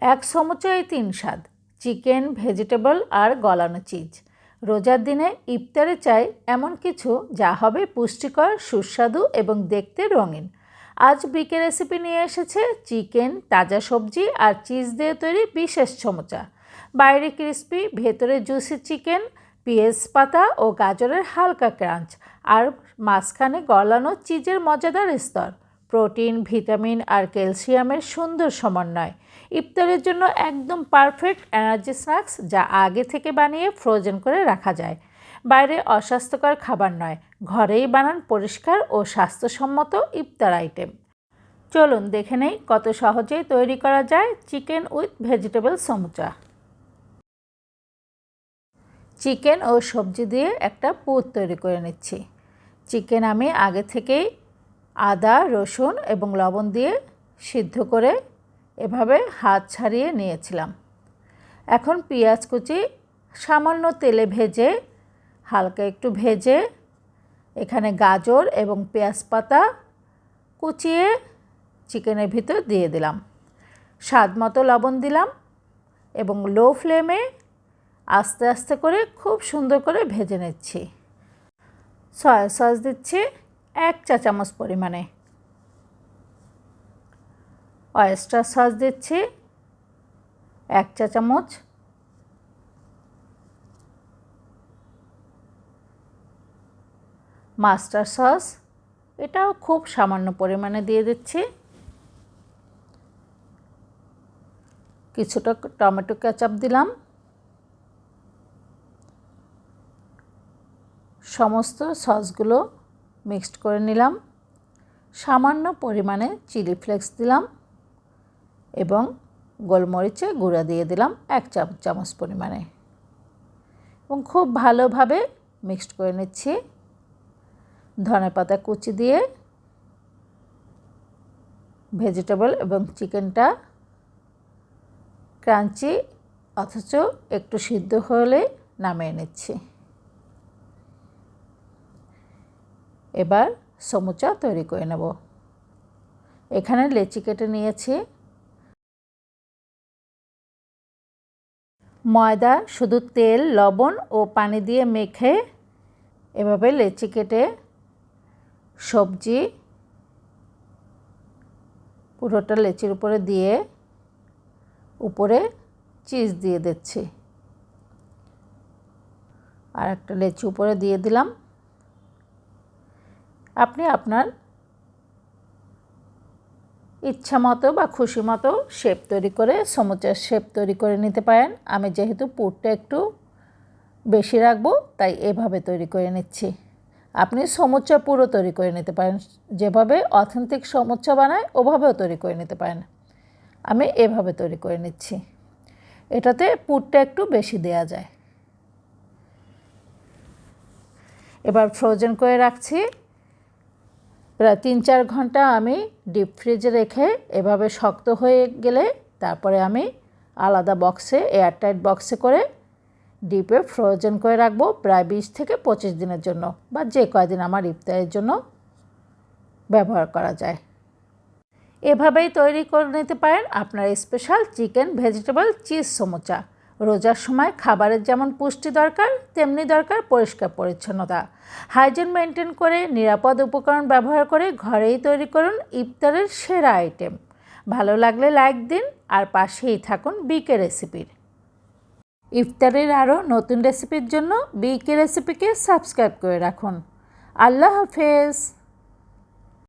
এক সমুচায় 3 স্বাদ, chicken, vegetable আর গলানো cheese. রোজার দিনে ইফতারে চাই এমন কিছু যা হবে পুষ্টিকর, সুস্বাদু এবং দেখতে রঙিন। আজ বিকে রেসিপি নিয়ে এসেছে চিকেন, তাজা সবজি আর চিজ দিয়ে তৈরি বিশেষ সমুচা। বাইরে ক্রিস্পি, ভেতরে জুসি চিকেন, পেঁয়াজ পাতা ও গাজরের হালকা ক্রাঞ্চ, আর মাঝখানে গলানো চিজের মজাদার স্তর। প্রোটিন, ভিটামিন আর ক্যালসিয়ামের সুন্দর সমন্বয়। ইফতারের জন্য একদম পারফেক্ট এনার্জি স্ন্যাক্স, যা আগে থেকে বানিয়ে ফ্রোজেন করে রাখা যায়। বাইরে অস্বাস্থ্যকর খাবার নয়, ঘরেই বানান পরিষ্কার ও স্বাস্থ্যসম্মত ইফতার আইটেম। চলুন দেখে নেই কত সহজেই তৈরি করা যায় chicken with vegetable samucha. Chicken ও সবজি দিয়ে একটা পুর তৈরি করে নিচ্ছি। চিকেন আমি আগে থেকেই আদা, রসুন এবং লবণ দিয়ে সিদ্ধ করে এভাবে হাত ছাড়িয়ে নিয়েছিলাম। এখন পেঁয়াজ কুচি সামান্য তেলে ভেজে, হালকা একটু ভেজে এখানে গাজর এবং পেঁয়াজ পাতা কুচিয়ে চিকেনের ভিতর দিয়ে দিলাম। স্বাদ মতো লবণ দিলাম এবং লো ফ্লেমে আস্তে আস্তে করে খুব সুন্দর করে ভেজে নিচ্ছি। সয়া সস দিচ্ছি 1 চা চামচ পরিমাণে, অয়েস্টার সস দিচ্ছি 1 চা চামচ, মাস্টার সস এটাও খুব সামান্য পরিমাণে দিয়ে দিচ্ছি, কিছুটা টমেটো কেচাপ দিলাম। সমস্ত সসগুলো মিক্সড করে নিলাম। সামান্য পরিমাণে চিলি ফ্লেক্স দিলাম এবং গোলমরিচের গুঁড়া দিয়ে দিলাম 1 চা চামচ পরিমাণে এবং খুব ভালোভাবে মিক্সড করে নিচ্ছি। ধনেপাতা কুচি দিয়ে ভেজিটেবল এবং চিকেনটা ক্রাঞ্চি অথচ একটু সিদ্ধ হলে নামিয়ে নিচ্ছি। এবার সমুচা তৈরি করে নেব। এখানে লেচি কেটে নিয়েছি। ময়দা শুধু তেল, লবণ ও পানি দিয়ে মেখে এভাবে লেচি কেটে সবজি পুরোটা লেচির উপরে দিয়ে উপরে চিজ দিয়ে দিচ্ছি। আর একটা লেচি উপরে দিয়ে দিলাম। আপনি আপনার ইচ্ছা মতো বা খুশি মতো শেপ তৈরি করে সমুচার শেপ তৈরি করে নিতে পারেন। আমি যেহেতু পুরটা একটু বেশি রাখবো তাই এভাবে তৈরি করে নিচ্ছি। আপনি সমুচা পুরো তৈরি করে নিতে পারেন, যেভাবে অথেন্টিক সমুচা বানায় ওভাবেও তৈরি করে নিতে পারেন। আমি এভাবে তৈরি করে নিচ্ছি, এটাতে পুরটা একটু বেশি দেয়া যায়। এবার ফ্রোজেন করে রাখছি। প্রায় 3-4 ঘন্টা আমি ডিপ ফ্রিজে রেখে এভাবে শক্ত হয়ে গেলে তারপরে আমি আলাদা বক্সে, এয়ারটাইট বক্সে করে ডিপে ফ্রোজেন করে রাখবো প্রায় 20 থেকে 25 দিনের জন্য, বা যে কয়দিন আমার ইফতারের জন্য ব্যবহার করা যায়। এভাবেই তৈরি করে নিতে পারেন আপনার special chicken vegetable cheese samosa. রোজার সময় খাবারের যেমন পুষ্টি দরকার, তেমনি দরকার পরিষ্কার পরিচ্ছন্নতা। হাইজিন মেনটেন করে নিরাপদ উপকরণ ব্যবহার করে ঘরেই তৈরি করুন ইফতারের সেরা আইটেম। ভালো লাগলে লাইক দিন আর পাশেই থাকুন বিকে রেসিপির। ইফতারের আরও নতুন রেসিপির জন্য বিকে রেসিপিকে সাবস্ক্রাইব করে রাখুন। আল্লাহ হাফেজ।